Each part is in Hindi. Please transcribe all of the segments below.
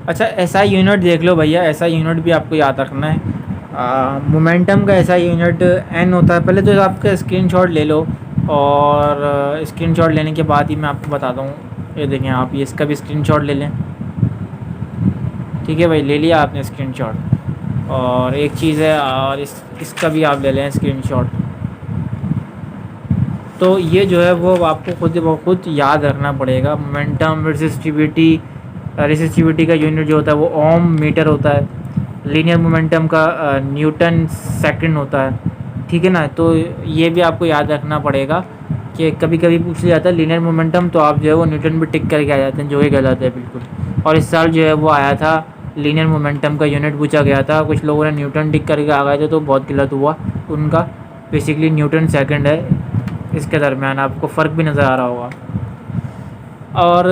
अच्छा एसआई यूनिट देख लो भैया, एसआई यूनिट भी आपको याद रखना है। मोमेंटम का एसआई यूनिट एन होता है। पहले तो आपका स्क्रीनशॉट ले लो, और स्क्रीनशॉट लेने के बाद ही मैं आपको बताता हूँ। ये देखें आप, ये इसका भी स्क्रीनशॉट ले लें। ठीक है भाई, ले लिया आपने स्क्रीनशॉट। और एक चीज़ है, और इसका भी आप ले लें स्क्रीनशॉट। तो ये जो है वो आपको खुद ब खुद याद रखना पड़ेगा। मोमेंटम रेसिस्टिविटी का यूनिट जो होता है वो ओम मीटर होता है। लीनियर मोमेंटम का न्यूटन सेकंड होता है। ठीक है ना, तो ये भी आपको याद रखना पड़ेगा कि कभी कभी पूछ लिया जाता है लीनियर मोमेंटम, तो आप जो है वो न्यूटन भी टिक करके आ जाते हैं, जो कि गलत है बिल्कुल। और इस साल जो है वो आया था, लीनियर मोमेंटम का यूनिट पूछा गया था, कुछ लोगों ने न्यूटन टिक करके आ गए थे, तो बहुत गलत हुआ उनका। बेसिकली न्यूटन सेकंड है, इसके दरमियान आपको फ़र्क भी नज़र आ रहा होगा। और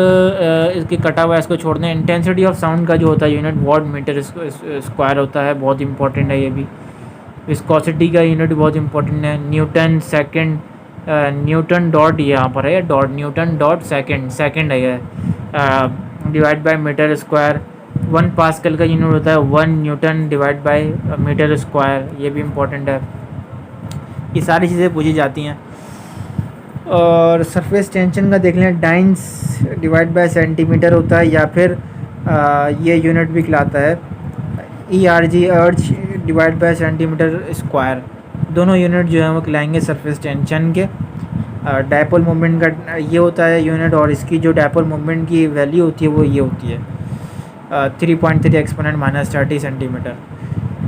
इसके कटा हुआ इसको छोड़ दें। इंटेंसिटी ऑफ साउंड का जो होता है यूनिट वॉट मीटर स्क्वायर होता है, बहुत इंपॉर्टेंट है ये भी। विस्कोसिटी का यूनिट बहुत इंपॉर्टेंट है, न्यूटन सेकंड। न्यूटन डॉट यहाँ पर है, डॉट न्यूटन डॉट सेकंड है ये, divide by metre square. 1 pascal का यूनिट होता है 1 newton divide by metre square, ये भी इम्पोर्टेंट है। ये सारी चीज़ें पूछी जाती हैं। और सरफेस टेंशन का देख लें, डाइंस डिवाइड बाय सेंटीमीटर होता है, या फिर ये यूनिट भी कहलाता है ERG, अर्ज डिवाइड बाय सेंटीमीटर स्क्वायर। दोनों यूनिट जो है वो कहलाएंगे सरफेस टेंशन के। डायपोल मोमेंट का ये होता है यूनिट, और इसकी जो डायपोल मोमेंट की वैल्यू होती है वो ये होती है 3.3 एक्सपोनेंट माइनस 30 सेंटीमीटर।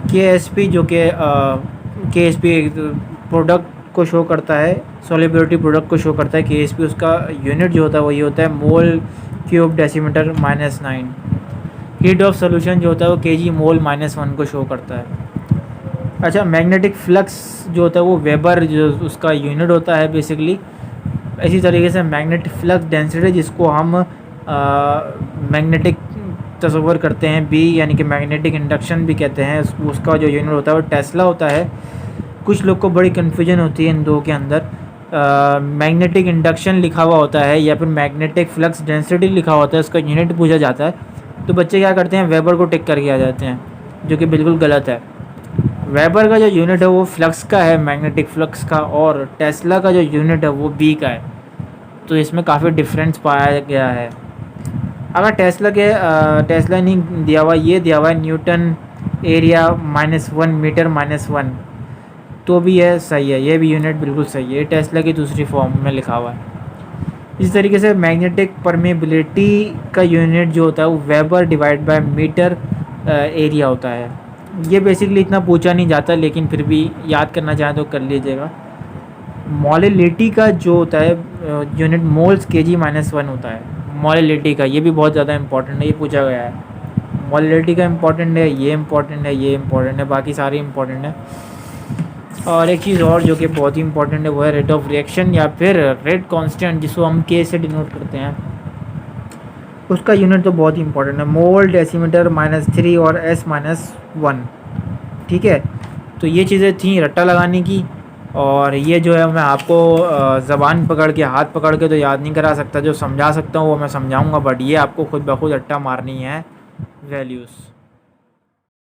KSP जो कि KSP प्रोडक्ट को शो करता है, सॉल्युबिलिटी प्रोडक्ट को शो करता है। KSP उसका यूनिट जो होता है वो ये होता है mole cube decimetre -9। Heat of solution जो होता है वो kg मोल -1 को शो करता है। अच्छा, मैग्नेटिक फ्लक्स जो होता है वो वेबर जो उसका यूनिट होता है बेसिकली। इसी तरीके से मैग्नेटिक फ्लक्स डेंसिटी, जिसको हम मैग्नेटिक तस्वर करते हैं B, यानी कि मैग्नेटिक इंडक्शन भी कहते हैं, उसका जो यूनिट होता है वो टेस्ला होता है। कुछ लोग को बड़ी कन्फ्यूजन होती है इन दो के अंदर। मैग्नेटिक इंडक्शन लिखा हुआ होता है या फिर मैग्नेटिक फ्लक्स डेंसिटी लिखा होता है, उसका यूनिट पूछा जाता है, तो बच्चे क्या करते हैं वेबर को टिक करके आ जाते हैं, जो कि बिल्कुल गलत है। वेबर का जो यूनिट है वो फ्लक्स का है, मैग्नेटिक फ्लक्स का, और टेस्ला का जो यूनिट है वो B का है। तो इसमें काफ़ी डिफरेंस पाया गया है। अगर टेस्ला नहीं दिया हुआ, ये दिया हुआ है न्यूटन एरिया -1 मीटर -1, तो भी यह सही है, ये भी यूनिट बिल्कुल सही है, टेस्ला की दूसरी फॉर्म में लिखा हुआ है। इस तरीके से मैग्नेटिक परमेबिलिटी का यूनिट जो होता है वो weber divide by metre area होता है। ये बेसिकली इतना पूछा नहीं जाता, लेकिन फिर भी याद करना चाहें तो कर लीजिएगा। मोलिलिटी का जो होता है यूनिट मोल्स kg -1 होता है। मोलिलिटी का ये भी बहुत ज़्यादा इंपॉर्टेंट है, ये पूछा गया है। मोलिलिटी का इंपॉर्टेंट है, ये इंपॉर्टेंट है, ये इंपॉर्टेंट है, बाकी सारे इंपॉर्टेंट है। और एक चीज़ और जो कि बहुत ही इंपॉर्टेंट है वो है रेट ऑफ रिएक्शन, या फिर रेट कांस्टेंट, जिसको हम K से डिनोट करते हैं। उसका यूनिट तो बहुत ही इंपॉर्टेंट है, मोल डेसीमीटर -3 और S -1। ठीक है, तो ये चीज़ें थी रट्टा लगाने की। और ये जो है मैं आपको ज़बान पकड़ के, हाथ पकड़ के तो याद नहीं करा सकता, जो समझा सकता हूँ वो मैं समझाऊँगा, बट ये आपको खुद ब खुद रट्टा मारनी है वैल्यूज़।